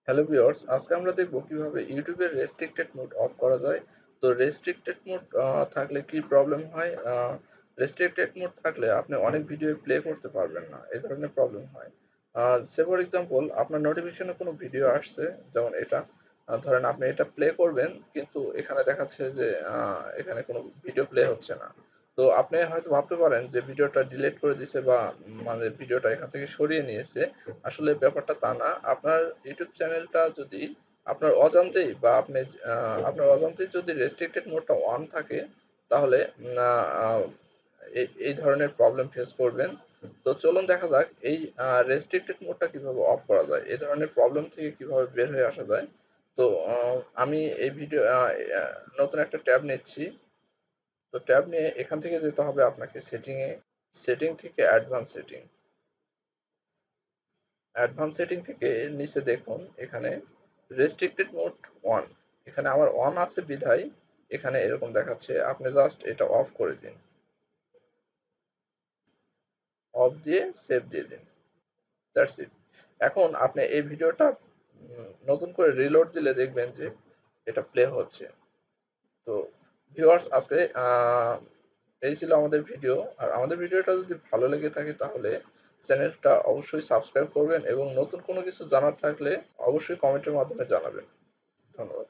Hello viewers, আজকে আমরা দেখব কিভাবে ইউটিউবের রেস্ট্রিক্টেড মোড অফ করা যায়। তো রেস্ট্রিক্টেড মোড থাকলে কি প্রবলেম হয়? রেস্ট্রিক্টেড মোড থাকলে আপনি অনেক ভিডিও প্লে করতে পারবেন না, এই ধরনের প্রবলেম হয়। সে ফর এক্সাম্পল, আপনার নোটিফিকেশনে কোনো ভিডিও আসছে, যেমন এটা। ধরেন আপনি এটা প্লে করবেন, কিন্তু এখানে দেখাচ্ছে যে এখানে কোনো ভিডিও প্লে হচ্ছে না। তো আপনি হয়তো ভাবতে পারেন যে ভিডিওটা ডিলিট করে দিছে বা মানে ভিডিওটা এখান থেকে সরিয়ে নিয়েছে। আসলে ব্যাপারটা তা না। আপনার ইউটিউব চ্যানেলটা যদি আপনার অজান্তেই বা আপনার অজান্তেই যদি রেস্ট্রিক্টেড মোডটা অন থাকে, তাহলে এই ধরনের প্রবলেম ফেস করবেন। তো চলুন দেখা যাক এই রেস্ট্রিক্টেড মোডটা কিভাবে অফ করা যায়, এই ধরনের প্রবলেম থেকে কিভাবে বের হয়ে আসা যায়। তো আমি এই ভিডিও নতুন একটা ট্যাব নিচ্ছি। তো ট্যাব নিয়ে এখান থেকে যেতে হবে আপনাকে সেটিংয়ে। সেটিং থেকে অ্যাডভান্স সেটিং। অ্যাডভান্স সেটিং থেকে নিচে দেখুন এখানে রেস্ট্রিক্টেড মোড অন। এখানে আমার অন আছে বিধায় এখানে এরকম দেখাচ্ছে। আপনি জাস্ট এটা অফ করে দিন। অফ দিয়ে সেভ দিয়ে দিন। That's it. এখন আপনি এই ভিডিওটা নতুন করে রিলোড দিলে দেখবেন যে এটা প্লে হচ্ছে। তো ভিউয়ার্স, আজকে এই ছিল আমাদের ভিডিও। আর আমাদের ভিডিওটা যদি ভালো লেগে থাকে তাহলে চ্যানেলটা অবশ্যই সাবস্ক্রাইব করবেন এবং নতুন কোনো কিছু জানার থাকলে অবশ্যই কমেন্টের মাধ্যমে জানাবেন। ধন্যবাদ।